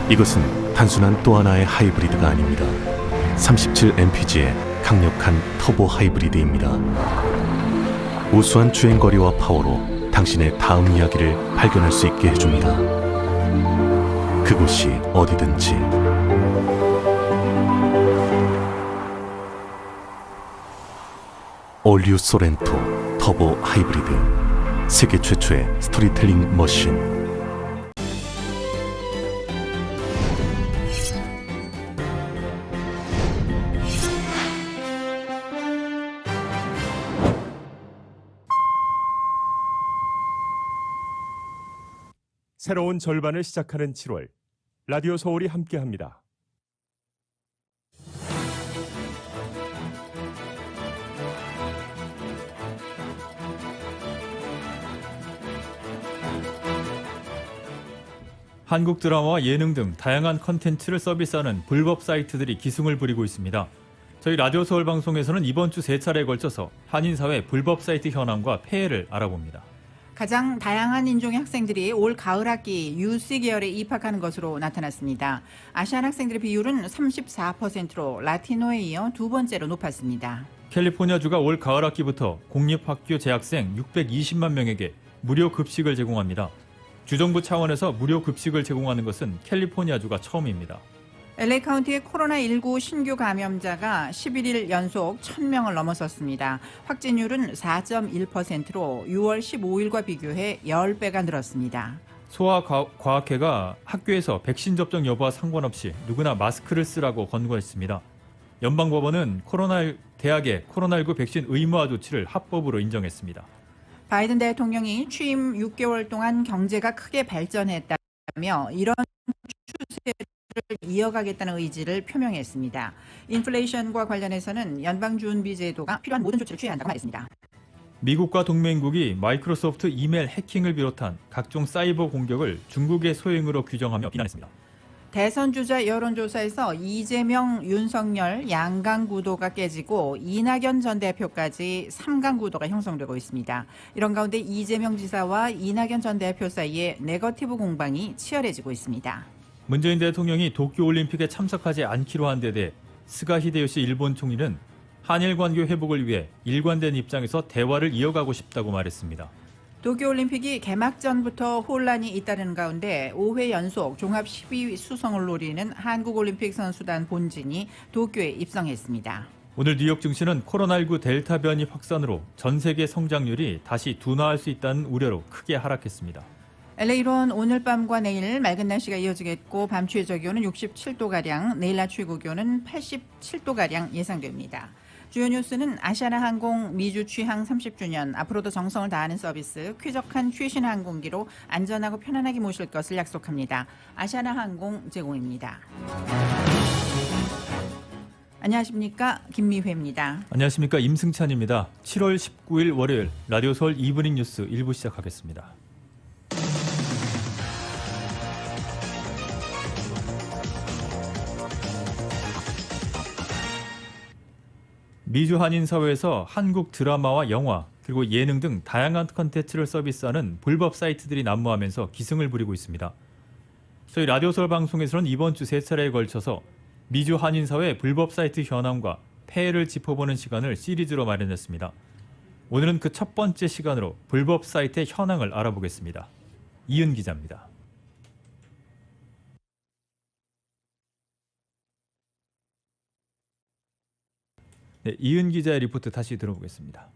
이것은 단순한 또 하나의 하이브리드가 아닙니다. 37mpg의 강력한 터보 하이브리드입니다. 우수한 주행거리와 파워로 당신의 다음 이야기를 발견할 수 있게 해줍니다. 그곳이 어디든지. 올류 소렌토 터보 하이브리드, 세계 최초의 스토리텔링 머신. 새로운 절반을 시작하는 7월, 라디오 서울이 함께합니다. 한국 드라마와 예능 등 다양한 컨텐츠를 서비스하는 불법 사이트들이 기승을 부리고 있습니다. 저희 라디오 서울 방송에서는 이번 주 3차례에 걸쳐서 한인사회 불법 사이트 현황과 폐해를 알아봅니다. 가장 다양한 인종의 학생들이 올 가을 학기 UC 계열에 입학하는 것으로 나타났습니다. 아시안 학생들의 비율은 34%로 라티노에 이어 두 번째로 높았습니다. 캘리포니아주가 올 가을 학기부터 공립학교 재학생 620만 명에게 무료 급식을 제공합니다. 주정부 차원에서 무료 급식을 제공하는 것은 캘리포니아주가 처음입니다. LA 카운티의 코로나19 신규 감염자가 11일 연속 1,000명을 넘어섰습니다. 확진율은 4.1%로 6월 15일과 비교해 10배가 늘었습니다. 소아과학회가 학교에서 백신 접종 여부와 상관없이 누구나 마스크를 쓰라고 권고했습니다. 연방법원은 대학의 코로나19 백신 의무화 조치를 합법으로 인정했습니다. 바이든 대통령이 취임 6개월 동안 경제가 크게 발전했다며 이런 추세를 이어가겠다는 의지를 표명했습니다. 인플레이션과 관련해서는 연방준비제도가 필요한 모든 조치를 취해야 한다고 말했습니다. 미국과 동맹국이 마이크로소프트 이메일 해킹을 비롯한 각종 사이버 공격을 중국의 소행으로 규정하며 비난했습니다. 대선 주자 여론조사에서 이재명, 윤석열 양강 구도가 깨지고 이낙연 전 대표까지 3강 구도가 형성되고 있습니다. 이런 가운데 이재명 지사와 이낙연 전 대표 사이에 네거티브 공방이 치열해지고 있습니다. 문재인 대통령이 도쿄올림픽에 참석하지 않기로 한 데 대해 스가 히데요시 일본 총리는 한일 관계 회복을 위해 일관된 입장에서 대화를 이어가고 싶다고 말했습니다. 도쿄올림픽이 개막 전부터 혼란이 잇따르는 가운데 5회 연속 종합 10위 수성을 노리는 한국올림픽 선수단 본진이 도쿄에 입성했습니다. 오늘 뉴욕 증시는 코로나19 델타 변이 확산으로 전 세계 성장률이 다시 둔화할 수 있다는 우려로 크게 하락했습니다. LA로는 오늘 밤과 내일 맑은 날씨가 이어지겠고 밤 최저 기온은 67도가량, 내일 낮 최고 기온은 87도가량 예상됩니다. 주요 뉴스는 아시아나항공 미주 취항 30주년, 앞으로도 정성을 다하는 서비스, 쾌적한 최신 항공기로 안전하고 편안하게 모실 것을 약속합니다. 아시아나항공 제공입니다. 안녕하십니까, 김미회입니다. 안녕하십니까, 임승찬입니다. 7월 19일 월요일 라디오 서울 이브닝 뉴스 1부 시작하겠습니다. 미주 한인사회에서 한국 드라마와 영화, 그리고 예능 등 다양한 컨텐츠를 서비스하는 불법 사이트들이 난무하면서 기승을 부리고 있습니다. 저희 라디오 서울 방송에서는 이번 주 3차례에 걸쳐서 미주 한인사회 불법 사이트 현황과 폐해를 짚어보는 시간을 시리즈로 마련했습니다. 오늘은 그 첫 번째 시간으로 불법 사이트의 현황을 알아보겠습니다. 이은 기자입니다. 네, 이은 기자의 리포트 다시 들어보겠습니다.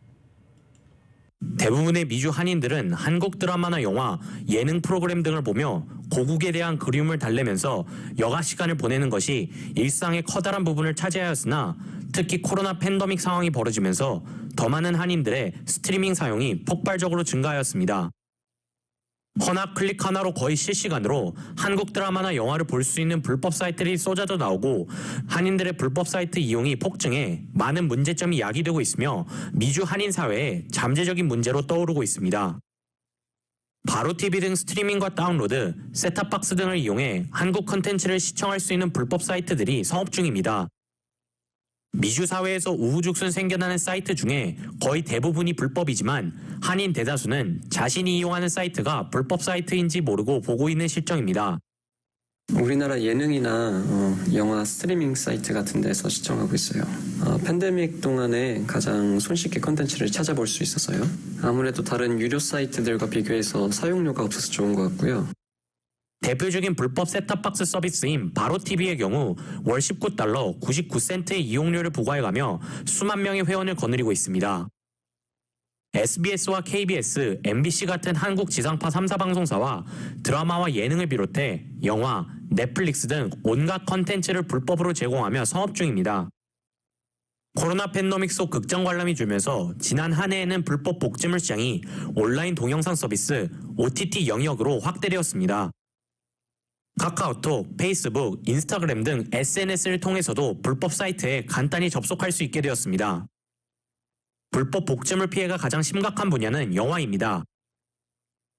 대부분의 미주 한인들은 한국 드라마나 영화, 예능 프로그램 등을 보며 고국에 대한 그리움을 달래면서 여가 시간을 보내는 것이 일상의 커다란 부분을 차지하였으나 특히 코로나 팬데믹 상황이 벌어지면서 더 많은 한인들의 스트리밍 사용이 폭발적으로 증가하였습니다. 허나 클릭 하나로 거의 실시간으로 한국 드라마나 영화를 볼 수 있는 불법 사이트들이 쏟아져 나오고 한인들의 불법 사이트 이용이 폭증해 많은 문제점이 야기되고 있으며 미주 한인 사회에 잠재적인 문제로 떠오르고 있습니다. 바로TV 등 스트리밍과 다운로드, 셋탑박스 등을 이용해 한국 콘텐츠를 시청할 수 있는 불법 사이트들이 성업 중입니다. 미주 사회에서 우후죽순 생겨나는 사이트 중에 거의 대부분이 불법이지만 한인 대다수는 자신이 이용하는 사이트가 불법 사이트인지 모르고 보고 있는 실정입니다. 우리나라 예능이나 영화 스트리밍 사이트 같은 데서 시청하고 있어요. 팬데믹 동안에 가장 손쉽게 컨텐츠를 찾아볼 수 있어서요. 아무래도 다른 유료 사이트들과 비교해서 사용료가 없어서 좋은 것 같고요. 대표적인 불법 셋탑박스 서비스인 바로TV의 경우 월 19달러 99센트의 이용료를 부과해가며 수만 명의 회원을 거느리고 있습니다. SBS와 KBS, MBC 같은 한국 지상파 3사 방송사와 드라마와 예능을 비롯해 영화, 넷플릭스 등 온갖 컨텐츠를 불법으로 제공하며 사업 중입니다. 코로나 팬데믹 속 극장 관람이 줄면서 지난 한 해에는 불법 복제물 시장이 온라인 동영상 서비스, OTT 영역으로 확대되었습니다. 카카오톡, 페이스북, 인스타그램 등 SNS를 통해서도 불법 사이트에 간단히 접속할 수 있게 되었습니다. 불법 복제물 피해가 가장 심각한 분야는 영화입니다.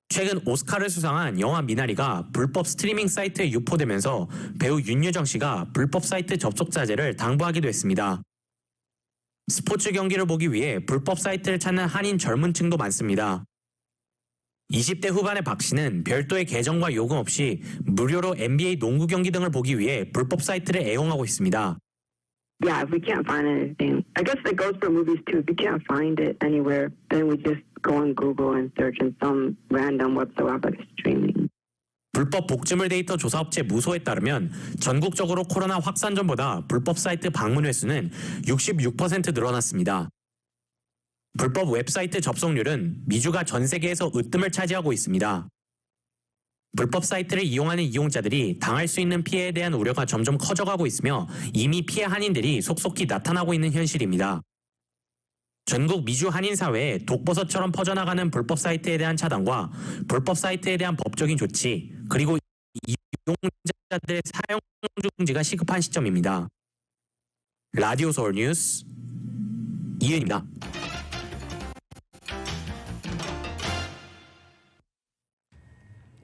최근 오스카를 수상한 영화 미나리가 불법 스트리밍 사이트에 유포되면서 배우 윤여정 씨가 불법 사이트 접속 자제를 당부하기도 했습니다. 스포츠 경기를 보기 위해 불법 사이트를 찾는 한인 젊은 층도 많습니다. 20대 후반의 박 씨는 별도의 계정과 요금 없이 무료로 NBA 농구 경기 등을 보기 위해 불법 사이트를 애용하고 있습니다. Yeah, if we can't find anything, I guess that goes for movies too. If we can't find it anywhere, then we just go on Google and search in some random website like streaming. 불법 복제물 데이터 조사업체 무소에 따르면 전국적으로 코로나 확산 전보다 불법 사이트 방문 횟수는 66% 늘어났습니다. 불법 웹사이트 접속률은 미주가 전 세계에서 으뜸을 차지하고 있습니다. 불법 사이트를 이용하는 이용자들이 당할 수 있는 피해에 대한 우려가 점점 커져가고 있으며 이미 피해 한인들이 속속히 나타나고 있는 현실입니다. 전국 미주 한인 사회에 독버섯처럼 퍼져나가는 불법 사이트에 대한 차단과 불법 사이트에 대한 법적인 조치, 그리고 이용자들의 사용 중지가 시급한 시점입니다. 라디오 서울 뉴스 이은입니다.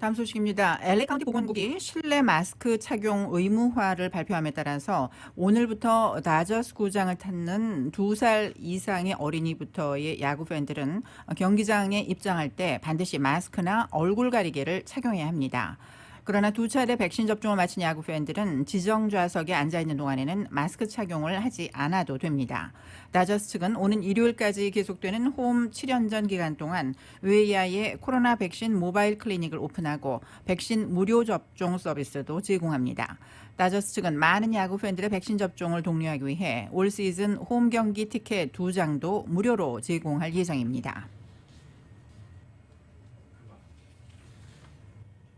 다음 소식입니다. LA 카운티 보건국이 실내 마스크 착용 의무화를 발표함에 따라서 오늘부터 다저스 구장을 찾는 2살 이상의 어린이부터의 야구 팬들은 경기장에 입장할 때 반드시 마스크나 얼굴 가리개를 착용해야 합니다. 그러나 2차례 백신 접종을 마친 야구 팬들은 지정 좌석에 앉아 있는 동안에는 마스크 착용을 하지 않아도 됩니다. 다저스 측은 오는 일요일까지 계속되는 홈 7연전 기간 동안 웨이아에 코로나 백신 모바일 클리닉을 오픈하고 백신 무료 접종 서비스도 제공합니다. 다저스 측은 많은 야구 팬들의 백신 접종을 독려하기 위해 올 시즌 홈 경기 티켓 2장도 무료로 제공할 예정입니다.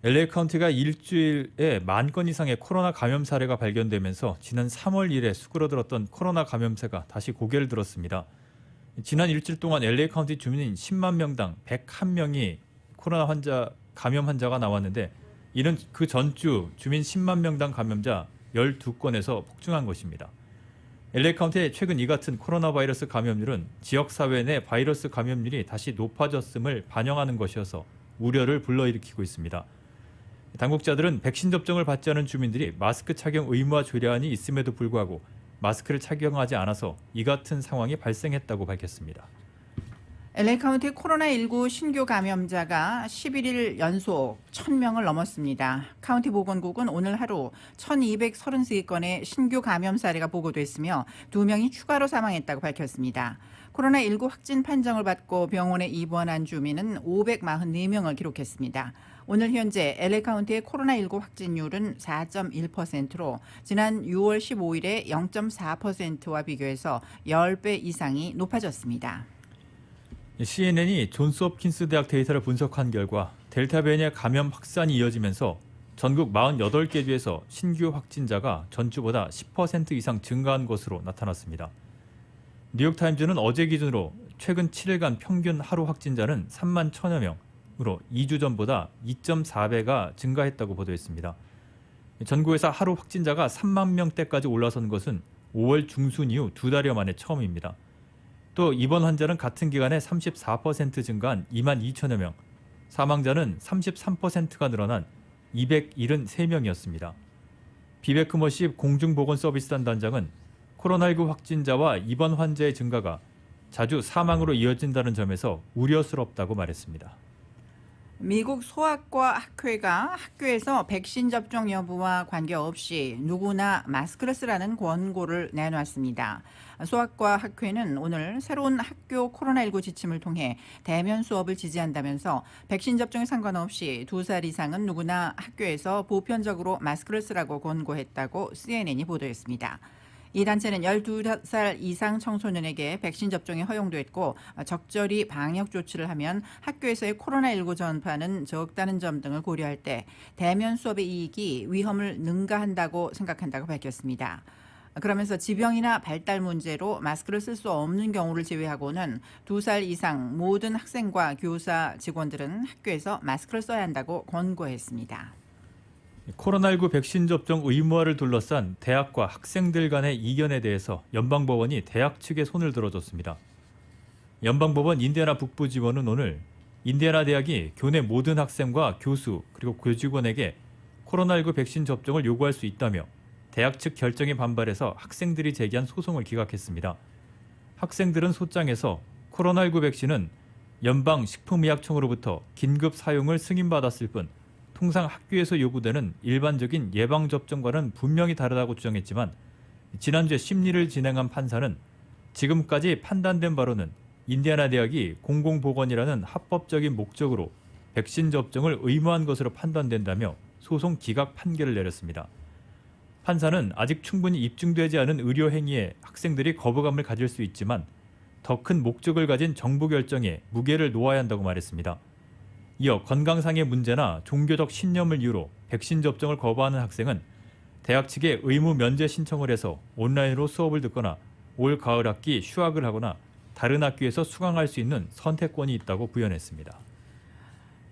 LA 카운티가 일주일에 10,000건 이상의 코로나 감염 사례가 발견되면서 지난 3월 이래 수그러들었던 코로나 감염세가 다시 고개를 들었습니다. 지난 일주일 동안 LA 카운티 주민인 10만 명당 101명이 코로나 감염 환자가 나왔는데 이는 그 전주 주민 10만 명당 감염자 12건에서 폭증한 것입니다. LA 카운티의 최근 이 같은 코로나 바이러스 감염률은 지역사회 내 바이러스 감염률이 다시 높아졌음을 반영하는 것이어서 우려를 불러일으키고 있습니다. 당국자들은 백신 접종을 받지 않은 주민들이 마스크 착용 의무화 조례안이 있음에도 불구하고 마스크를 착용하지 않아서 이 같은 상황이 발생했다고 밝혔습니다. LA 카운티 코로나19 신규 감염자가 11일 연속 1,000명을 넘었습니다. 카운티 보건국은 오늘 하루 1,233건의 신규 감염 사례가 보고됐으며 2명이 추가로 사망했다고 밝혔습니다. 코로나19 확진 판정을 받고 병원에 입원한 주민은 544명을 기록했습니다. 오늘 현재 LA 카운티의 코로나19 확진율은 4.1%로 지난 6월 15일에 0.4%와 비교해서 10배 이상이 높아졌습니다. CNN이 존스홉킨스 대학 데이터를 분석한 결과 델타 변이의 감염 확산이 이어지면서 전국 48개 주에서 신규 확진자가 전주보다 10% 이상 증가한 것으로 나타났습니다. 뉴욕타임즈는 어제 기준으로 최근 7일간 평균 하루 확진자는 3만 1천여 명으로 2주 전보다 2.4배가 증가했다고 보도했습니다. 전국에서 하루 확진자가 3만 명대까지 올라선 것은 5월 중순 이후 2달여 만에 처음입니다. 또 입원 환자는 같은 기간에 34% 증가한 2만 2천여 명, 사망자는 33%가 늘어난 273명이었습니다. 비베크머시 공중보건서비스 담당장은 코로나19 확진자와 입원 환자의 증가가 자주 사망으로 이어진다는 점에서 우려스럽다고 말했습니다. 미국 소아과 학회가 학교에서 백신 접종 여부와 관계없이 누구나 마스크를 쓰라는 권고를 내놓았습니다. 소아과 학회는 오늘 새로운 학교 코로나19 지침을 통해 대면 수업을 지지한다면서 백신 접종에 상관없이 2살 이상은 누구나 학교에서 보편적으로 마스크를 쓰라고 권고했다고 CNN이 보도했습니다. 이 단체는 12살 이상 청소년에게 백신 접종이 허용됐고 적절히 방역 조치를 하면 학교에서의 코로나19 전파는 적다는 점 등을 고려할 때 대면 수업의 이익이 위험을 능가한다고 생각한다고 밝혔습니다. 그러면서 지병이나 발달 문제로 마스크를 쓸 수 없는 경우를 제외하고는 2살 이상 모든 학생과 교사, 직원들은 학교에서 마스크를 써야 한다고 권고했습니다. 코로나19 백신 접종 의무화를 둘러싼 대학과 학생들 간의 이견에 대해서 연방법원이 대학 측에 손을 들어줬습니다. 연방법원 인디애나 북부지원은 오늘 인디애나 대학이 교내 모든 학생과 교수 그리고 교직원에게 코로나19 백신 접종을 요구할 수 있다며 대학 측 결정에 반발해서 학생들이 제기한 소송을 기각했습니다. 학생들은 소장에서 코로나19 백신은 연방식품의약청으로부터 긴급 사용을 승인받았을 뿐 통상 학교에서 요구되는 일반적인 예방접종과는 분명히 다르다고 주장했지만 지난주에 심리를 진행한 판사는 지금까지 판단된 바로는 인디애나 대학이 공공보건이라는 합법적인 목적으로 백신 접종을 의무한 것으로 판단된다며 소송 기각 판결을 내렸습니다. 판사는 아직 충분히 입증되지 않은 의료 행위에 학생들이 거부감을 가질 수 있지만 더 큰 목적을 가진 정부 결정에 무게를 놓아야 한다고 말했습니다. 이어 건강상의 문제나 종교적 신념을 이유로 백신 접종을 거부하는 학생은 대학 측에 의무 면제 신청을 해서 온라인으로 수업을 듣거나 올 가을 학기 휴학을 하거나 다른 학교에서 수강할 수 있는 선택권이 있다고 부연했습니다.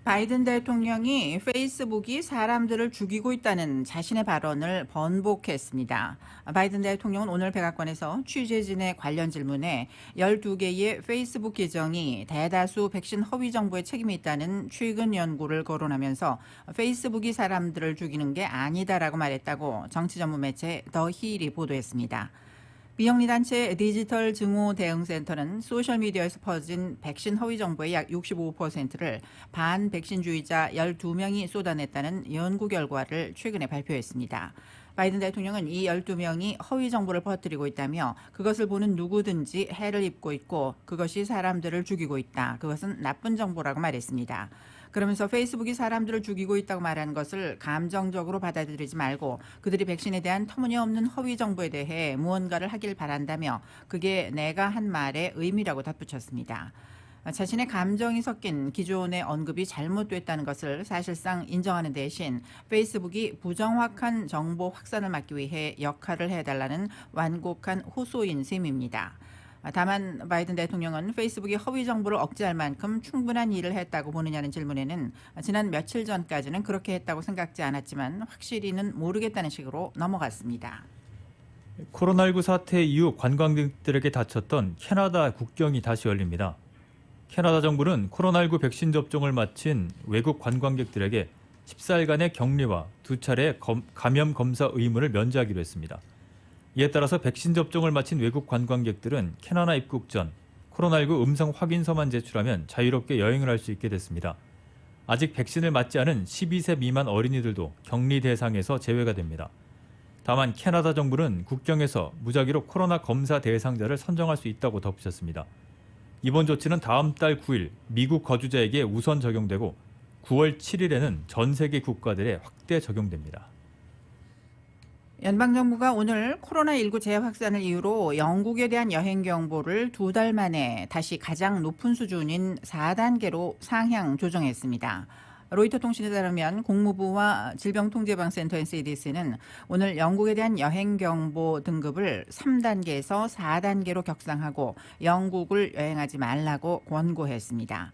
바이든 대통령이 페이스북이 사람들을 죽이고 있다는 자신의 발언을 번복했습니다. 바이든 대통령은 오늘 백악관에서 취재진의 관련 질문에 12개의 페이스북 계정이 대다수 백신 허위 정보에 책임이 있다는 최근 연구를 거론하면서 페이스북이 사람들을 죽이는 게 아니다라고 말했다고 정치 전문 매체 더 힐이 보도했습니다. 비영리 단체 디지털 증오 대응센터는 소셜미디어에서 퍼진 백신 허위 정보의 약 65%를 반백신주의자 12명이 쏟아냈다는 연구 결과를 최근에 발표했습니다. 바이든 대통령은 이 12명이 허위 정보를 퍼뜨리고 있다며 그것을 보는 누구든지 해를 입고 있고 그것이 사람들을 죽이고 있다. 그것은 나쁜 정보라고 말했습니다. 그러면서 페이스북이 사람들을 죽이고 있다고 말하는 것을 감정적으로 받아들이지 말고 그들이 백신에 대한 터무니없는 허위 정보에 대해 무언가를 하길 바란다며 그게 내가 한 말의 의미라고 덧붙였습니다. 자신의 감정이 섞인 기존의 언급이 잘못됐다는 것을 사실상 인정하는 대신 페이스북이 부정확한 정보 확산을 막기 위해 역할을 해달라는 완곡한 호소인 셈입니다. 다만 바이든 대통령은 페이스북이 허위 정보를 억제할 만큼 충분한 일을 했다고 보느냐는 질문에는 지난 며칠 전까지는 그렇게 했다고 생각지 않았지만 확실히는 모르겠다는 식으로 넘어갔습니다. 코로나19 사태 이후 관광객들에게 닫혔던 캐나다 국경이 다시 열립니다. 캐나다 정부는 코로나19 백신 접종을 마친 외국 관광객들에게 14일간의 격리와 2차례 감염 검사 의무를 면제하기로 했습니다. 이에 따라서 백신 접종을 마친 외국 관광객들은 캐나다 입국 전 코로나19 음성 확인서만 제출하면 자유롭게 여행을 할 수 있게 됐습니다. 아직 백신을 맞지 않은 12세 미만 어린이들도 격리 대상에서 제외가 됩니다. 다만 캐나다 정부는 국경에서 무작위로 코로나 검사 대상자를 선정할 수 있다고 덧붙였습니다. 이번 조치는 다음 달 9일 미국 거주자에게 우선 적용되고 9월 7일에는 전 세계 국가들에 확대 적용됩니다. 연방정부가 오늘 코로나19 재확산을 이유로 영국에 대한 여행 경보를 2달 만에 다시 가장 높은 수준인 4단계로 상향 조정했습니다. 로이터 통신에 따르면 국무부와 질병통제방센터 CDC는 오늘 영국에 대한 여행 경보 등급을 3단계에서 4단계로 격상하고 영국을 여행하지 말라고 권고했습니다.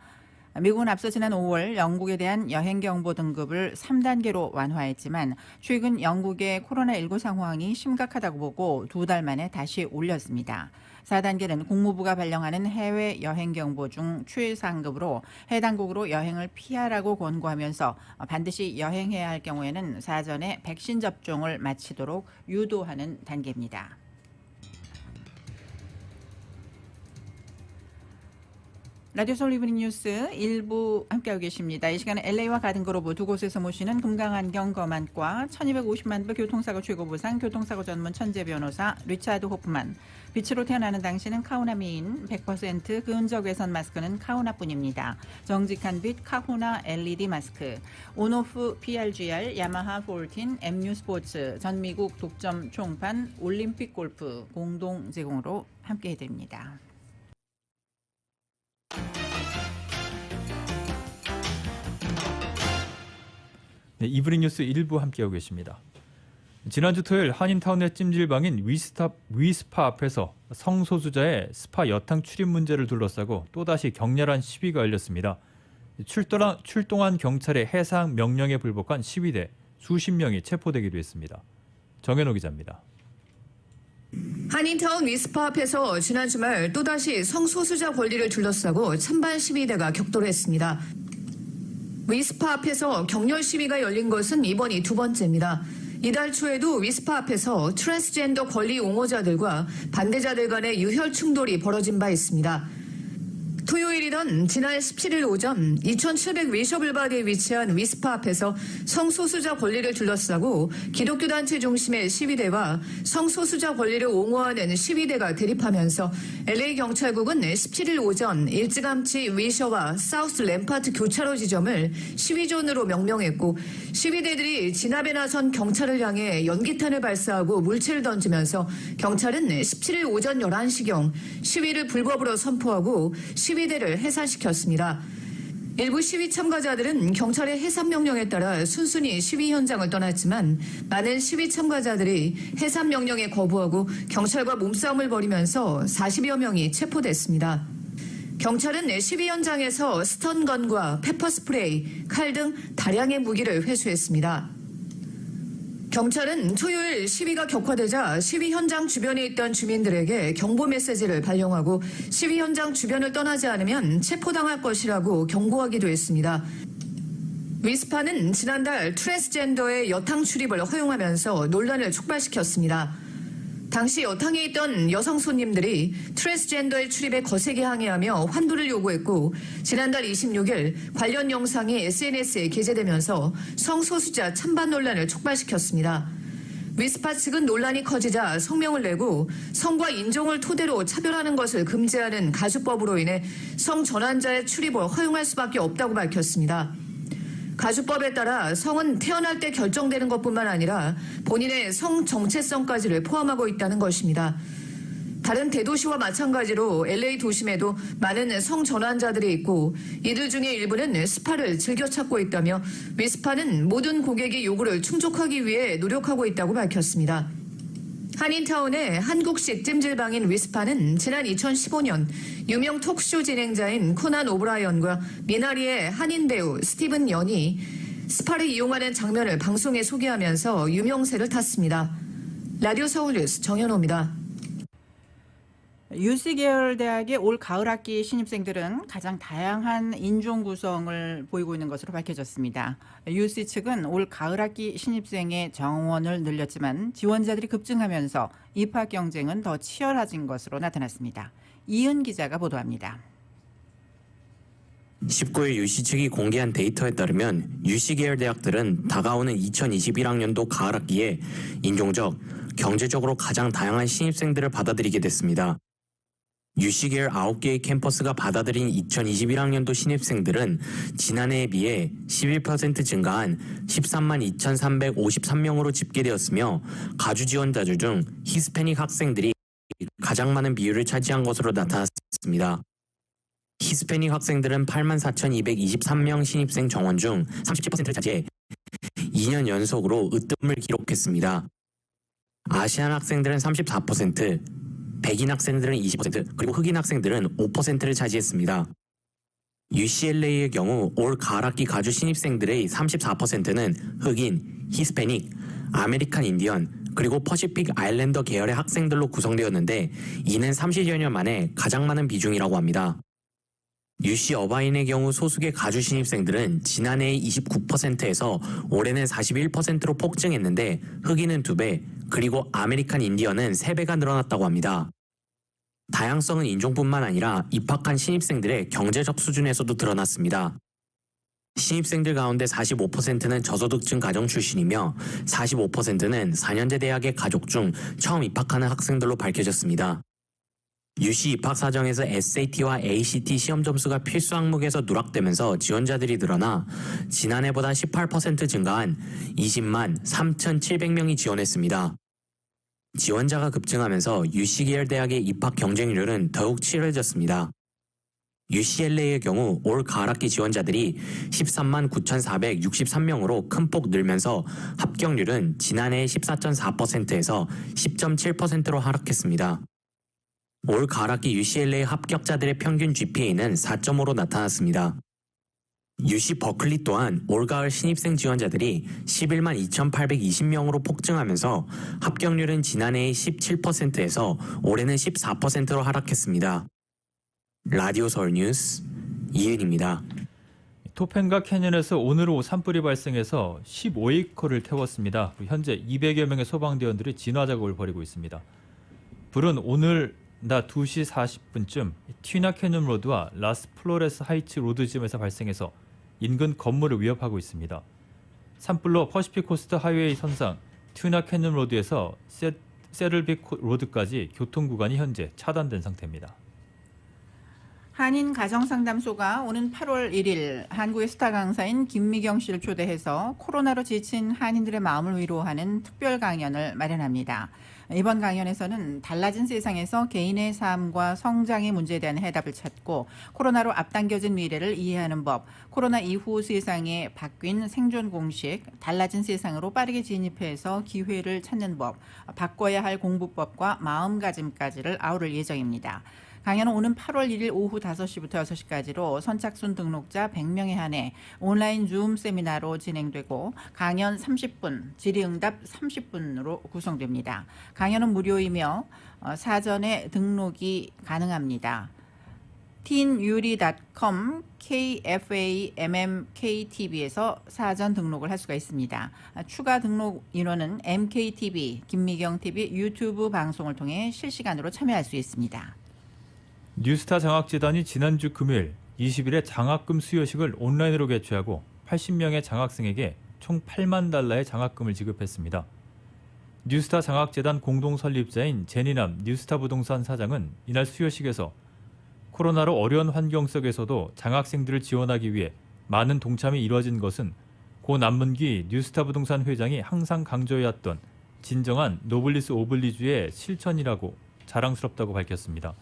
미국은 앞서 지난 5월 영국에 대한 여행 경보 등급을 3단계로 완화했지만 최근 영국의 코로나19 상황이 심각하다고 보고 2달 만에 다시 올렸습니다. 4단계는 국무부가 발령하는 해외 여행 경보 중 최상급으로 해당국으로 여행을 피하라고 권고하면서 반드시 여행해야 할 경우에는 사전에 백신 접종을 마치도록 유도하는 단계입니다. 라디오 서울 이브닝 뉴스 일부 함께하고 계십니다. 이 시간은 LA와 가든그로브 두 곳에서 모시는 금강안경 검안과 1250만 불 교통사고 최고보상 교통사고 전문 천재 변호사 리차드 호프만, 빛으로 태어나는 당신은 카우나 미인 100% 근적 외선 마스크는 카우나뿐입니다. 정직한 빛 카후나 LED 마스크, 온오프 PRGR, 야마하 14, MU 스포츠, 전미국 독점 총판, 올림픽 골프 공동 제공으로 함께해드립니다. 네, 이브닝 뉴스 일부 함께하고 계십니다. 지난주 토요일 한인타운의 찜질방인 위스파 앞에서 성소수자의 스파 여탕 출입 문제를 둘러싸고 또다시 격렬한 시위가 열렸습니다. 출동한 경찰의 해상 명령에 불복한 시위대 수십 명이 체포되기도 했습니다. 정현호 기자입니다. 한인타운 위스파 앞에서 지난 주말 또다시 성소수자 권리를 둘러싸고 찬반 시위대가 격돌했습니다. 위스파 앞에서 격렬 시위가 열린 것은 이번이 두 번째입니다. 이달 초에도 위스파 앞에서 트랜스젠더 권리 옹호자들과 반대자들 간의 유혈 충돌이 벌어진 바 있습니다. 토요일이던 지난 17일 오전 2700 위셔블바디에 위치한 위스파 앞에서 성소수자 권리를 둘러싸고 기독교 단체 중심의 시위대와 성소수자 권리를 옹호하는 시위대가 대립하면서 LA 경찰국은 17일 오전 일찌감치 위셔와 사우스 램파트 교차로 지점을 시위존으로 명명했고, 시위대들이 진압에 나선 경찰을 향해 연기탄을 발사하고 물체를 던지면서 경찰은 17일 오전 11시경 시위를 불법으로 선포하고 시위대를 해산시켰습니다. 일부 시위 참가자들은 경찰의 해산 명령에 따라 순순히 시위 현장을 떠났지만 많은 시위 참가자들이 해산 명령에 거부하고 경찰과 몸싸움을 벌이면서 40여 명이 체포됐습니다. 경찰은 시위 현장에서 스턴건과 페퍼스프레이, 칼 등 다량의 무기를 회수했습니다. 경찰은 토요일 시위가 격화되자 시위 현장 주변에 있던 주민들에게 경보 메시지를 발령하고 시위 현장 주변을 떠나지 않으면 체포당할 것이라고 경고하기도 했습니다. 위스파는 지난달 트랜스젠더의 여탕 출입을 허용하면서 논란을 촉발시켰습니다. 당시 여탕에 있던 여성 손님들이 트랜스젠더의 출입에 거세게 항의하며 환불을 요구했고, 지난달 26일 관련 영상이 SNS에 게재되면서 성소수자 찬반 논란을 촉발시켰습니다. 위스파 측은 논란이 커지자 성명을 내고 성과 인종을 토대로 차별하는 것을 금지하는 가주법으로 인해 성전환자의 출입을 허용할 수밖에 없다고 밝혔습니다. 가주법에 따라 성은 태어날 때 결정되는 것뿐만 아니라 본인의 성 정체성까지를 포함하고 있다는 것입니다. 다른 대도시와 마찬가지로 LA 도심에도 많은 성전환자들이 있고 이들 중에 일부는 스파를 즐겨 찾고 있다며 위스파는 모든 고객의 요구를 충족하기 위해 노력하고 있다고 밝혔습니다. 한인타운의 한국식 찜질방인 위스파는 지난 2015년 유명 톡쇼 진행자인 코난 오브라이언과 미나리의 한인 배우 스티븐 연이 스파를 이용하는 장면을 방송에 소개하면서 유명세를 탔습니다. 라디오 서울 뉴스 정현호입니다. UC 계열 대학의 올 가을 학기 신입생들은 가장 다양한 인종 구성을 보이고 있는 것으로 밝혀졌습니다. UC 측은 올 가을 학기 신입생의 정원을 늘렸지만 지원자들이 급증하면서 입학 경쟁은 더 치열해진 것으로 나타났습니다. 이은 기자가 보도합니다. 19일 UC 측이 공개한 데이터에 따르면 UC 계열 대학들은 다가오는 2021학년도 가을 학기에 인종적, 경제적으로 가장 다양한 신입생들을 받아들이게 됐습니다. UC 계열 9개의 캠퍼스가 받아들인 2021학년도 신입생들은 지난해에 비해 11% 증가한 13만 2,353명으로 집계되었으며 가주 지원자들 중 히스패닉 학생들이 가장 많은 비율을 차지한 것으로 나타났습니다. 히스패닉 학생들은 8만 4,223명 신입생 정원 중 37%를 차지해 2년 연속으로 으뜸을 기록했습니다. 아시안 학생들은 34%, 백인 학생들은 20%, 그리고 흑인 학생들은 5%를 차지했습니다. UCLA의 경우 올 가을 학기 가주 신입생들의 34%는 흑인, 히스패닉, 아메리칸 인디언, 그리고 퍼시픽 아일랜더 계열의 학생들로 구성되었는데 이는 30여 년 만에 가장 많은 비중이라고 합니다. UC 어바인의 경우 소수의 가주 신입생들은 지난해의 29%에서 올해는 41%로 폭증했는데 흑인은 2배, 그리고 아메리칸 인디언은 3배가 늘어났다고 합니다. 다양성은 인종뿐만 아니라 입학한 신입생들의 경제적 수준에서도 드러났습니다. 신입생들 가운데 45%는 저소득층 가정 출신이며 45%는 4년제 대학의 가족 중 처음 입학하는 학생들로 밝혀졌습니다. UC 입학 사정에서 SAT와 ACT 시험 점수가 필수 항목에서 누락되면서 지원자들이 늘어나 지난해보다 18% 증가한 20만 3,700명이 지원했습니다. 지원자가 급증하면서 UC 계열 대학의 입학 경쟁률은 더욱 치열해졌습니다. UCLA의 경우 올 가을학기 지원자들이 13만 9,463명으로 큰 폭 늘면서 합격률은 지난해의 14.4%에서 10.7%로 하락했습니다. 올 가을학기 UCLA 합격자들의 평균 GPA는 4.5로 나타났습니다. UC 버클리 또한 올가을 신입생 지원자들이 11만 2,820명으로 폭증하면서 합격률은 지난해의 17%에서 올해는 14%로 하락했습니다. 라디오 서울 뉴스 이은입니다. 토펜과 캐년에서 오늘 오후 산불이 발생해서 15에이커를 태웠습니다. 현재 200여 명의 소방대원들이 진화 작업을 벌이고 있습니다. 불은 오늘 낮 2시 40분쯤 튀나 캐년 로드와 라스 플로레스 하이츠 로드쯤에서 발생해서 인근 건물을 위협하고 있습니다. 산불로 퍼시픽 코스트 하이웨이 선상 튀나 캐년 로드에서 세를빅 로드까지 교통 구간이 현재 차단된 상태입니다. 한인 가정상담소가 오는 8월 1일 한국의 스타 강사인 김미경 씨를 초대해서 코로나로 지친 한인들의 마음을 위로하는 특별 강연을 마련합니다. 이번 강연에서는 달라진 세상에서 개인의 삶과 성장의 문제에 대한 해답을 찾고 코로나로 앞당겨진 미래를 이해하는 법, 코로나 이후 세상에 바뀐 생존 공식, 달라진 세상으로 빠르게 진입해서 기회를 찾는 법, 바꿔야 할 공부법과 마음가짐까지를 아우를 예정입니다. 강연은 오는 8월 1일 오후 5시부터 6시까지로 선착순 등록자 100명에 한해 온라인 줌 세미나로 진행되고 강연 30분, 질의응답 30분으로 구성됩니다. 강연은 무료이며 사전에 등록이 가능합니다. teenyuri.com KFAMMKTV에서 사전 등록을 할 수가 있습니다. 추가 등록 인원은 MKTV, 김미경TV 유튜브 방송을 통해 실시간으로 참여할 수 있습니다. 뉴스타 장학재단이 지난주 금요일 20일에 장학금 수여식을 온라인으로 개최하고 80명의 장학생에게 총 8만 달러의 장학금을 지급했습니다. 뉴스타 장학재단 공동 설립자인 제니남 뉴스타 부동산 사장은 이날 수여식에서 코로나로 어려운 환경 속에서도 장학생들을 지원하기 위해 많은 동참이 이루어진 것은 고 남문기 뉴스타 부동산 회장이 항상 강조해왔던 진정한 노블리스 오블리주의 실천이라고 자랑스럽다고 밝혔습니다.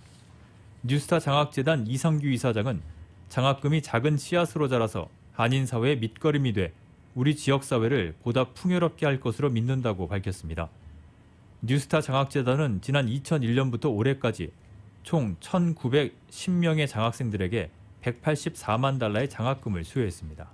뉴스타 장학재단 이상규 이사장은 장학금이 작은 씨앗으로 자라서 한인 사회의 밑거름이 돼 우리 지역 사회를 보다 풍요롭게 할 것으로 믿는다고 밝혔습니다. 뉴스타 장학재단은 지난 2001년부터 올해까지 총 1,910명의 장학생들에게 184만 달러의 장학금을 수여했습니다.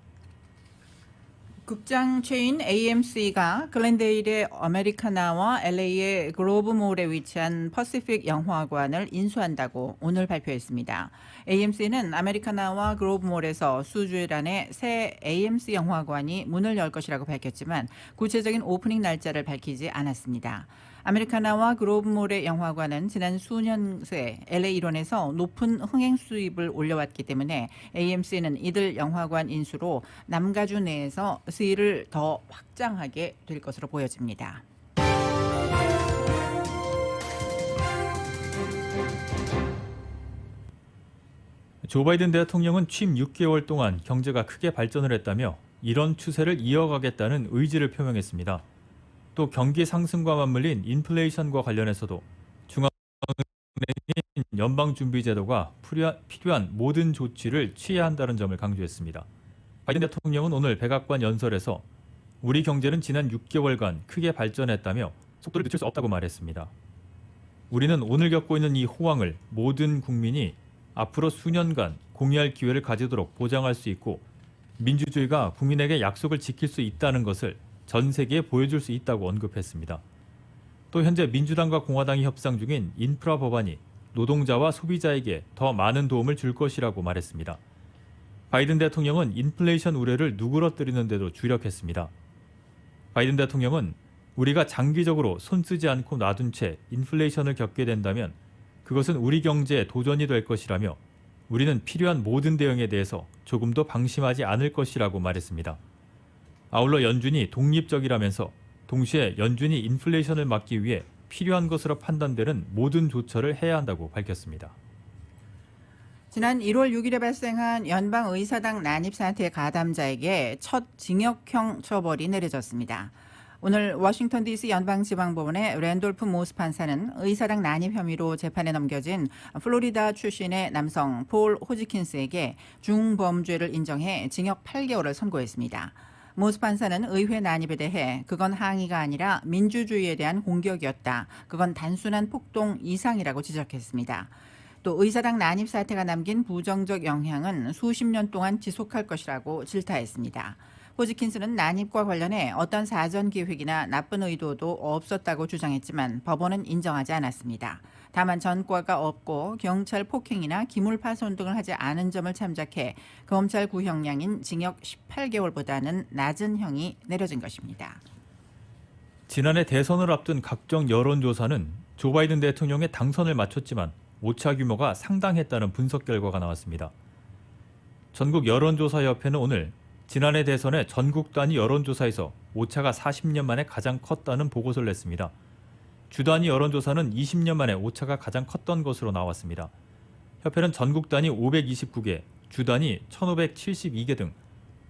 극장 체인 AMC가 글렌데일의 아메리카나와 LA의 그로브몰에 위치한 퍼시픽 영화관을 인수한다고 오늘 발표했습니다. AMC는 아메리카나와 그로브몰에서 수주일 안에 새 AMC 영화관이 문을 열 것이라고 밝혔지만 구체적인 오프닝 날짜를 밝히지 않았습니다. 아메리카나와 그로브몰의 영화관은 지난 수년 새 LA 일원에서 높은 흥행 수입을 올려왔기 때문에 AMC는 이들 영화관 인수로 남가주 내에서 수익을 더 확장하게 될 것으로 보여집니다. 조 바이든 대통령은 취임 6개월 동안 경제가 크게 발전을 했다며 이런 추세를 이어가겠다는 의지를 표명했습니다. 또 경기 상승과 맞물린 인플레이션과 관련해서도 중앙은행인 연방준비제도가 필요한 모든 조치를 취해야 한다는 점을 강조했습니다. 바이든 대통령은 오늘 백악관 연설에서 우리 경제는 지난 6개월간 크게 발전했다며 속도를 늦출 수 없다고 말했습니다. 우리는 오늘 겪고 있는 이 호황을 모든 국민이 앞으로 수년간 공유할 기회를 가지도록 보장할 수 있고 민주주의가 국민에게 약속을 지킬 수 있다는 것을 전 세계에 보여줄 수 있다고 언급했습니다. 또 현재 민주당과 공화당이 협상 중인 인프라 법안이 노동자와 소비자에게 더 많은 도움을 줄 것이라고 말했습니다. 바이든 대통령은 인플레이션 우려를 누그러뜨리는 데도 주력했습니다. 바이든 대통령은 우리가 장기적으로 손 쓰지 않고 놔둔 채 인플레이션을 겪게 된다면 그것은 우리 경제에 도전이 될 것이라며 우리는 필요한 모든 대응에 대해서 조금도 방심하지 않을 것이라고 말했습니다. 아울러 연준이 독립적이라면서 동시에 연준이 인플레이션을 막기 위해 필요한 것으로 판단되는 모든 조처를 해야 한다고 밝혔습니다. 지난 1월 6일에 발생한 연방의사당 난입 사태 가담자에게 첫 징역형 처벌이 내려졌습니다. 오늘 워싱턴 DC 연방지방법원의 랜돌프 모스 판사는 의사당 난입 혐의로 재판에 넘겨진 플로리다 출신의 남성 폴 호지킨스에게 중범죄를 인정해 징역 8개월을 선고했습니다. 모스 판사는 의회 난입에 대해 그건 항의가 아니라 민주주의에 대한 공격이었다. 그건 단순한 폭동 이상이라고 지적했습니다. 또 의사당 난입 사태가 남긴 부정적 영향은 수십 년 동안 지속할 것이라고 질타했습니다. 호지킨스는 난입과 관련해 어떤 사전 계획이나 나쁜 의도도 없었다고 주장했지만 법원은 인정하지 않았습니다. 다만 전과가 없고 경찰 폭행이나 기물 파손 등을 하지 않은 점을 참작해 검찰 구형량인 징역 18개월보다는 낮은 형이 내려진 것입니다. 지난해 대선을 앞둔 각종 여론조사는 조 바이든 대통령의 당선을 맞췄지만 오차 규모가 상당했다는 분석 결과가 나왔습니다. 전국 여론조사협회는 오늘 지난해 대선의 전국 단위 여론조사에서 오차가 40년 만에 가장 컸다는 보고서를 냈습니다. 주 단위 여론조사는 20년 만에 오차가 가장 컸던 것으로 나왔습니다. 협회는 전국 단위 529개, 주 단위 1572개 등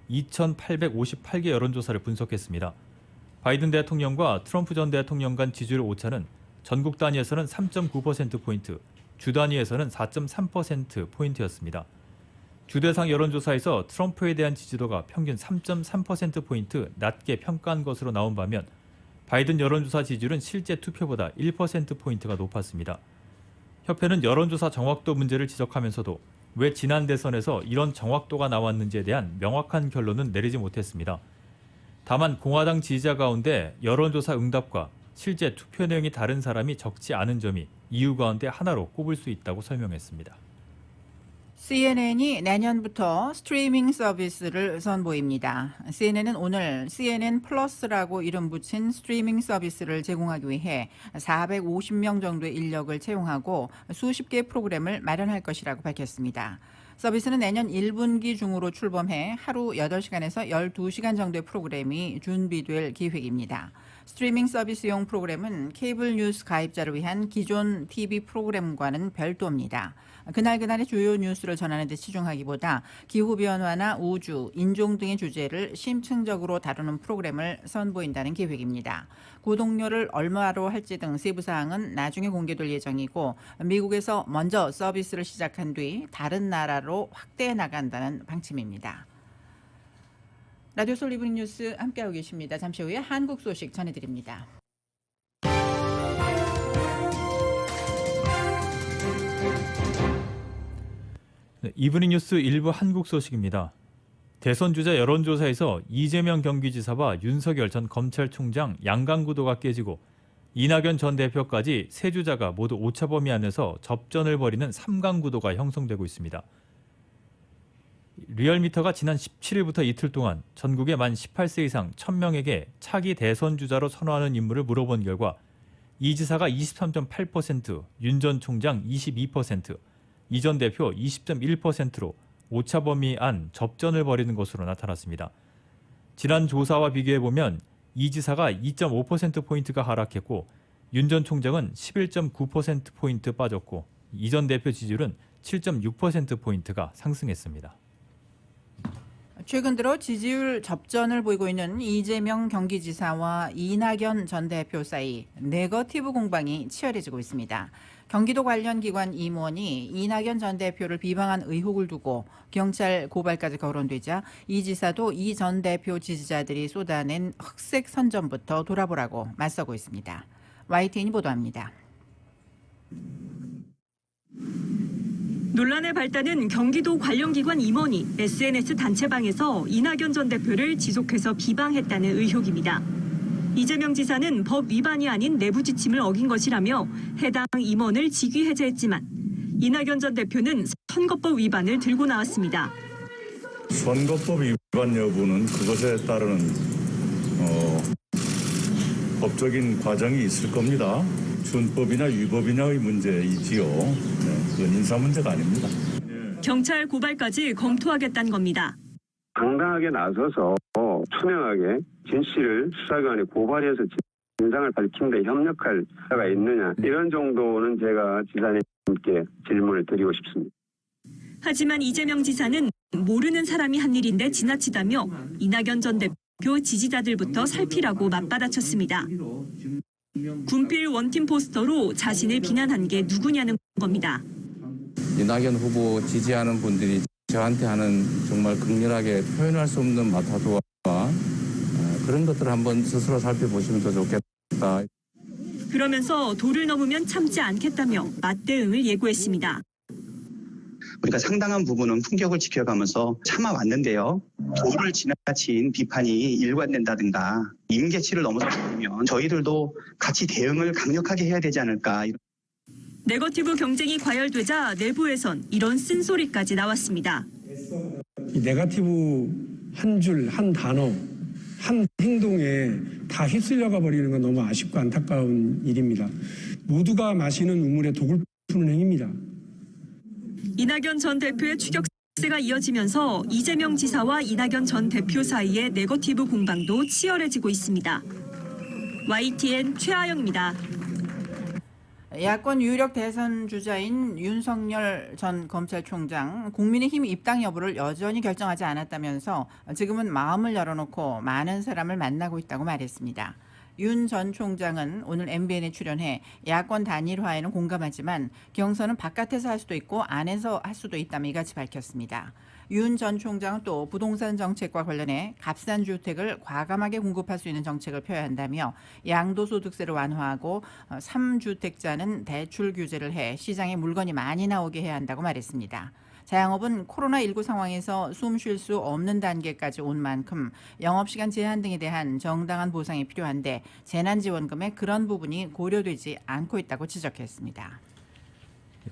2858개 여론조사를 분석했습니다. 바이든 대통령과 트럼프 전 대통령 간 지지율 오차는 전국 단위에서는 3.9%포인트, 주 단위에서는 4.3%포인트였습니다. 주대상 여론조사에서 트럼프에 대한 지지도가 평균 3.3%포인트 낮게 평가한 것으로 나온 반면 바이든 여론조사 지지율은 실제 투표보다 1%포인트가 높았습니다. 협회는 여론조사 정확도 문제를 지적하면서도 왜 지난 대선에서 이런 정확도가 나왔는지에 대한 명확한 결론은 내리지 못했습니다. 다만 공화당 지지자 가운데 여론조사 응답과 실제 투표 내용이 다른 사람이 적지 않은 점이 이유 가운데 하나로 꼽을 수 있다고 설명했습니다. CNN이 내년부터 스트리밍 서비스를 선보입니다. CNN은 오늘 CNN 플러스라고 이름 붙인 스트리밍 서비스를 제공하기 위해 450명 정도의 인력을 채용하고 수십 개의 프로그램을 마련할 것이라고 밝혔습니다. 서비스는 내년 1분기 중으로 출범해 하루 8시간에서 12시간 정도의 프로그램이 준비될 계획입니다. 스트리밍 서비스용 프로그램은 케이블 뉴스 가입자를 위한 기존 TV 프로그램과는 별도입니다. 그날그날의 주요 뉴스를 전하는 데 치중하기보다 기후변화나 우주, 인종 등의 주제를 심층적으로 다루는 프로그램을 선보인다는 계획입니다. 구독료를 얼마로 할지 등 세부 사항은 나중에 공개될 예정이고 미국에서 먼저 서비스를 시작한 뒤 다른 나라로 확대해 나간다는 방침입니다. 라디오 서울 이브닝 뉴스 함께하고 계십니다. 잠시 후에 한국 소식 전해드립니다. 네, 이브닝 뉴스 일부 한국 소식입니다. 대선 주자 여론조사에서 이재명 경기지사와 윤석열 전 검찰총장 양강구도가 깨지고 이낙연 전 대표까지 세 주자가 모두 오차 범위 안에서 접전을 벌이는 3강구도가 형성되고 있습니다. 리얼미터가 지난 17일부터 이틀 동안 전국의 만 18세 이상 1000명에게 차기 대선 주자로 선호하는 인물을 물어본 결과 이 지사가 23.8%, 윤 전 총장 22%, 이 전 대표 20.1%로 오차 범위 안 접전을 벌이는 것으로 나타났습니다. 지난 조사와 비교해보면 이 지사가 2.5%포인트가 하락했고 윤 전 총장은 11.9%포인트 빠졌고 이 전 대표 지지율은 7.6%포인트가 상승했습니다. 최근 들어 지지율 접전을 보이고 있는 이재명 경기지사와 이낙연 전 대표 사이 네거티브 공방이 치열해지고 있습니다. 경기도 관련 기관 임원이 이낙연 전 대표를 비방한 의혹을 두고 경찰 고발까지 거론되자 이 지사도 이 전 대표 지지자들이 쏟아낸 흑색 선전부터 돌아보라고 맞서고 있습니다. YTN이 보도합니다. 논란의 발단은 경기도 관련 기관 임원이 SNS 단체방에서 이낙연 전 대표를 지속해서 비방했다는 의혹입니다. 이재명 지사는 법 위반이 아닌 내부 지침을 어긴 것이라며 해당 임원을 직위 해제했지만 이낙연 전 대표는 선거법 위반을 들고 나왔습니다. 선거법 위반 여부는 그것에 따르는 법적인 과정이 있을 겁니다. 준법이나 위법이냐의 문제이지요. 그건 인사 문제가 아닙니다. 경찰 고발까지 검토하겠다는 겁니다. 당당하게 나서서 투명하게 진실을 수사기관에 고발해서 진상을 밝히는 데 협력할 수가 있느냐, 이런 정도는 제가 지사님께 질문을 드리고 싶습니다. 하지만 이재명 지사는 모르는 사람이 한 일인데 지나치다며 이낙연 전 대표 지지자들부터 살피라고 맞받아쳤습니다. 군필 원팀 포스터로 자신을 비난한 게 누구냐는 겁니다. 이낙연 후보 지지하는 분들이 저한테 하는 정말 극렬하게 표현할 수 없는 마타도와 그런 것들을 한번 스스로 살펴보시면 더 좋겠다. 그러면서 도를 넘으면 참지 않겠다며 맞대응을 예고했습니다. 우리가 상당한 부분은 품격을 지켜가면서 참아왔는데요. 도를 지나친 비판이 일관된다든가 임계치를 넘어서면 저희들도 같이 대응을 강력하게 해야 되지 않을까. 네거티브 경쟁이 과열되자 내부에선 이런 쓴소리까지 나왔습니다. 이 네거티브 한 줄, 한 단어, 한 행동에 다 휩쓸려가 버리는 건 너무 아쉽고 안타까운 일입니다. 모두가 마시는 우물에 독을 푸는 행위입니다. 이낙연 전 대표의 추격세가 이어지면서 이재명 지사와 이낙연 전 대표 사이의 네거티브 공방도 치열해지고 있습니다. YTN 최아영입니다. 야권 유력 대선 주자인 윤석열 전 검찰총장, 국민의힘 입당 여부를 여전히 결정하지 않았다면서 지금은 마음을 열어놓고 많은 사람을 만나고 있다고 말했습니다. 윤 전 총장은 오늘 MBN에 출연해 야권 단일화에는 공감하지만 경선은 바깥에서 할 수도 있고 안에서 할 수도 있다며 이같이 밝혔습니다. 윤 전 총장은 또 부동산 정책과 관련해 값싼 주택을 과감하게 공급할 수 있는 정책을 펴야 한다며 양도소득세를 완화하고 3주택자는 대출 규제를 해 시장에 물건이 많이 나오게 해야 한다고 말했습니다. 자영업은 코로나19 상황에서 숨 쉴 수 없는 단계까지 온 만큼 영업시간 제한 등에 대한 정당한 보상이 필요한데 재난지원금에 그런 부분이 고려되지 않고 있다고 지적했습니다.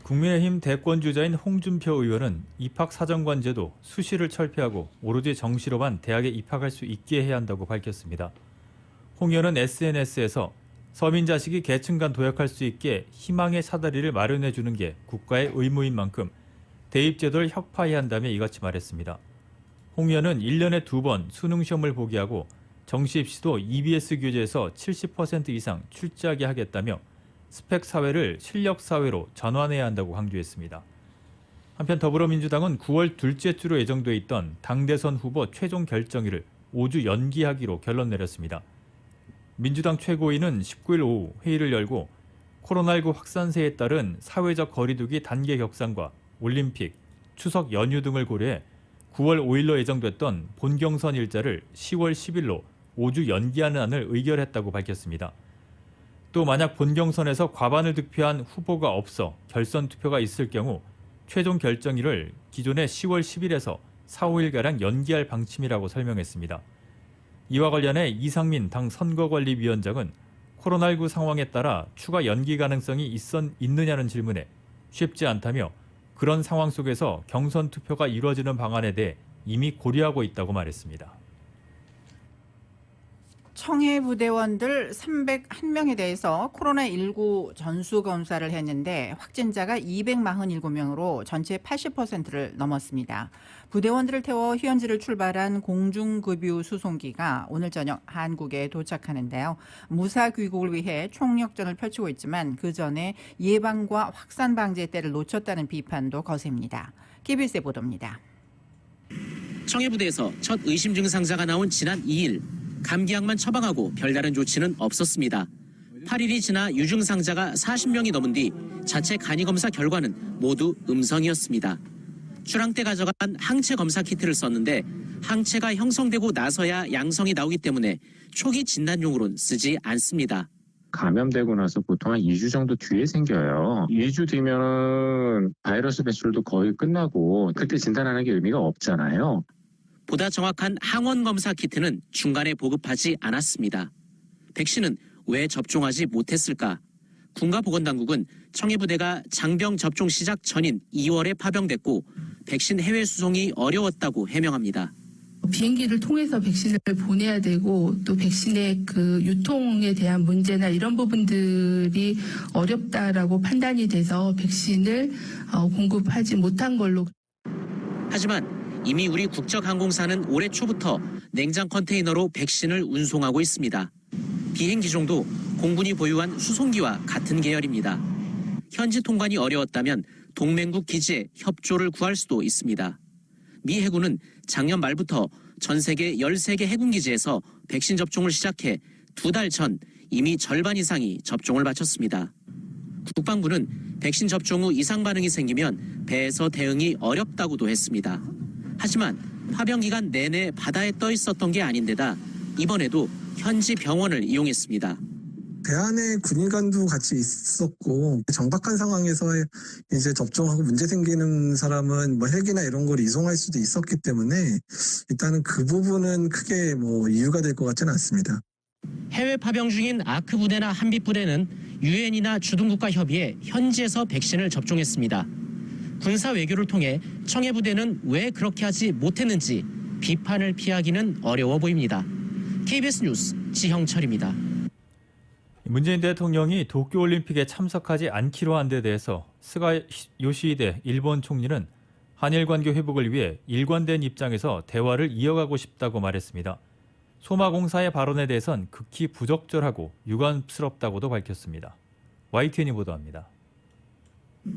국민의힘 대권주자인 홍준표 의원은 입학사정관제도 수시를 철폐하고 오로지 정시로만 대학에 입학할 수 있게 해야 한다고 밝혔습니다. 홍 의원은 SNS에서 서민 자식이 계층 간 도약할 수 있게 희망의 사다리를 마련해 주는 게 국가의 의무인 만큼 대입제도를 혁파해야 한다며 이같이 말했습니다. 홍 의원은 1년에 2번 수능시험을 보게 하고 정시 입시도 EBS 교재에서 70% 이상 출제하게 하겠다며 스펙 사회를 실력 사회로 전환해야 한다고 강조했습니다. 한편 더불어민주당은 9월 둘째 주로 예정돼 있던 당대선 후보 최종 결정일을 5주 연기하기로 결론 내렸습니다. 민주당 최고위는 19일 오후 회의를 열고 코로나19 확산세에 따른 사회적 거리두기 단계 격상과 올림픽, 추석 연휴 등을 고려해 9월 5일로 예정됐던 본경선 일자를 10월 10일로 5주 연기하는 안을 의결했다고 밝혔습니다. 또 만약 본경선에서 과반을 득표한 후보가 없어 결선 투표가 있을 경우 최종 결정일을 기존의 10월 10일에서 4, 5일가량 연기할 방침이라고 설명했습니다. 이와 관련해 이상민 당 선거관리위원장은 코로나19 상황에 따라 추가 연기 가능성이 있느냐는 질문에 쉽지 않다며 그런 상황 속에서 경선 투표가 이루어지는 방안에 대해 이미 고려하고 있다고 말했습니다. 청해 부대원들 301명에 대해서 코로나19 전수검사를 했는데 확진자가 247명으로 전체 80%를 넘었습니다. 부대원들을 태워 휴현지를 출발한 공중급유 수송기가 오늘 저녁 한국에 도착하는데요. 무사 귀국을 위해 총력전을 펼치고 있지만 그 전에 예방과 확산 방지의 때를 놓쳤다는 비판도 거셉니다. KBS의 보도입니다. 청해 부대에서 첫 의심 증상자가 나온 지난 2일. 감기약만 처방하고 별다른 조치는 없었습니다. 8일이 지나 유증상자가 40명이 넘은 뒤 자체 간이검사 결과는 모두 음성이었습니다. 출항 때 가져간 항체 검사 키트를 썼는데 항체가 형성되고 나서야 양성이 나오기 때문에 초기 진단용으로는 쓰지 않습니다. 감염되고 나서 보통 한 2주 정도 뒤에 생겨요. 2주 뒤면은 바이러스 배출도 거의 끝나고 그때 진단하는 게 의미가 없잖아요. 보다 정확한 항원 검사 키트는 중간에 보급하지 않았습니다. 백신은 왜 접종하지 못했을까? 군가보건당국은 청해부대가 장병 접종 시작 전인 2월에 파병됐고 백신 해외 수송이 어려웠다고 해명합니다. 비행기를 통해서 백신을 보내야 되고 또 백신의 그 유통에 대한 문제나 이런 부분들이 어렵다라고 판단이 돼서 백신을 공급하지 못한 걸로. 하지만 이미 우리 국적항공사는 올해 초부터 냉장 컨테이너로 백신을 운송하고 있습니다. 비행기종도 공군이 보유한 수송기와 같은 계열입니다. 현지 통관이 어려웠다면 동맹국 기지에 협조를 구할 수도 있습니다. 미 해군은 작년 말부터 전 세계 13개 해군기지에서 백신 접종을 시작해 2달 전 이미 절반 이상이 접종을 마쳤습니다. 국방부는 백신 접종 후 이상 반응이 생기면 배에서 대응이 어렵다고도 했습니다. 하지만 파병 기간 내내 바다에 떠 있었던 게 아닌데다 이번에도 현지 병원을 이용했습니다. 배 안에 군의관도 같이 있었고 정박한 상황에서 이제 접종하고 문제 생기는 사람은 뭐 헬기나 이런 걸 이송할 수도 있었기 때문에 일단은 그 부분은 크게 뭐 이유가 될 것 같지는 않습니다. 해외 파병 중인 아크 부대나 한빛 부대는 유엔이나 주둔국가 협의에 현지에서 백신을 접종했습니다. 군사 외교를 통해 청해 부대는 왜 그렇게 하지 못했는지 비판을 피하기는 어려워 보입니다. KBS 뉴스 지형철입니다. 문재인 대통령이 도쿄올림픽에 참석하지 않기로 한 데 대해서 스가 요시히데 일본 총리는 한일 관계 회복을 위해 일관된 입장에서 대화를 이어가고 싶다고 말했습니다. 소마공사의 발언에 대해선 극히 부적절하고 유감스럽다고도 밝혔습니다. YTN이 보도합니다.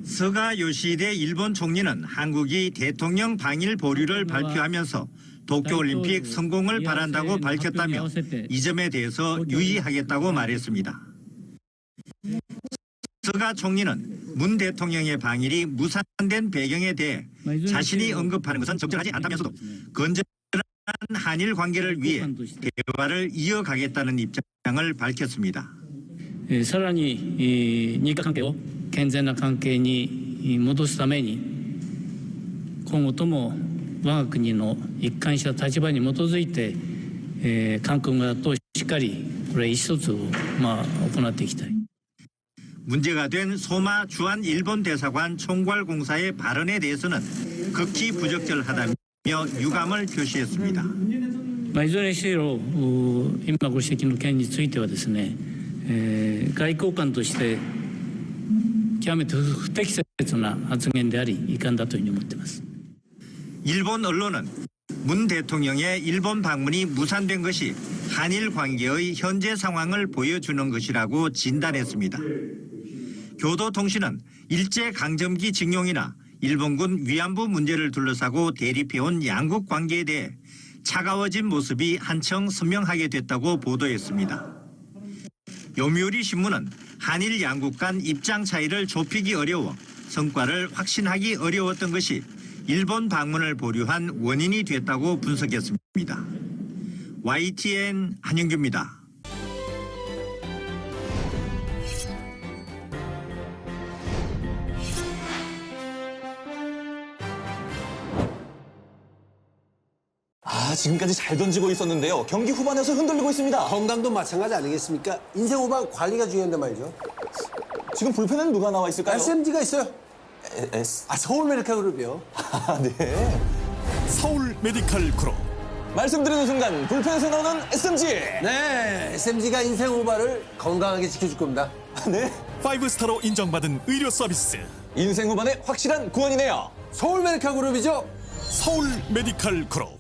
스가 요시히데 일본 총리는 한국이 대통령 방일 보류를 발표하면서 도쿄올림픽 성공을 바란다고 밝혔다며 이 점에 대해서 유의하겠다고 말했습니다. 스가 총리는 문 대통령의 방일이 무산된 배경에 대해 자신이 언급하는 것은 적절하지 않다면서도 건전한 한일 관계를 위해 대화를 이어가겠다는 입장을 밝혔습니다. さらに日韓関係を健全な関係に戻すために今後とも我が国の一貫した立場に基づいて韓国側としっかりこれ意思疎通を行っていきたい。 문제가 된 소마 주한 일본 대사관 총괄공사의 발언에 대해서는 극히 부적절하다며 유감을 표시했습니다. いずれにせよ今ご指摘の件についてはですね、外交官として極めて不適切な発言であり遺憾だというふうに思っています。 일본 언론은 문 대통령의 일본 방문이 무산된 것이 한일 관계의 현재 상황을 보여주는 것이라고 진단했습니다. 교도통신은 일제강점기 징용이나 일본군 위안부 문제를 둘러싸고 대립해온 양국 관계에 대해 차가워진 모습이 한층 선명하게 됐다고 보도했습니다. 요미우리 신문은 한일 양국 간 입장 차이를 좁히기 어려워 성과를 확신하기 어려웠던 것이 일본 방문을 보류한 원인이 됐다고 분석했습니다. YTN 한영규입니다. 지금까지 잘 던지고 있었는데요. 경기 후반에서 흔들리고 있습니다. 건강도 마찬가지 아니겠습니까? 인생 후반 관리가 중요한데 말이죠. 지금 불펜에는 누가 나와 있을까요? SMG가 있어요. 서울 메디칼 그룹이요. 네. 서울 메디칼 그룹. 말씀드리는 순간 불펜에서 나오는 SMG. 네, SMG가 인생 후반을 건강하게 지켜줄 겁니다. 네. 5스타로 인정받은 의료 서비스. 인생 후반의 확실한 구원이네요. 서울 메디칼 그룹이죠. 서울 메디칼 그룹.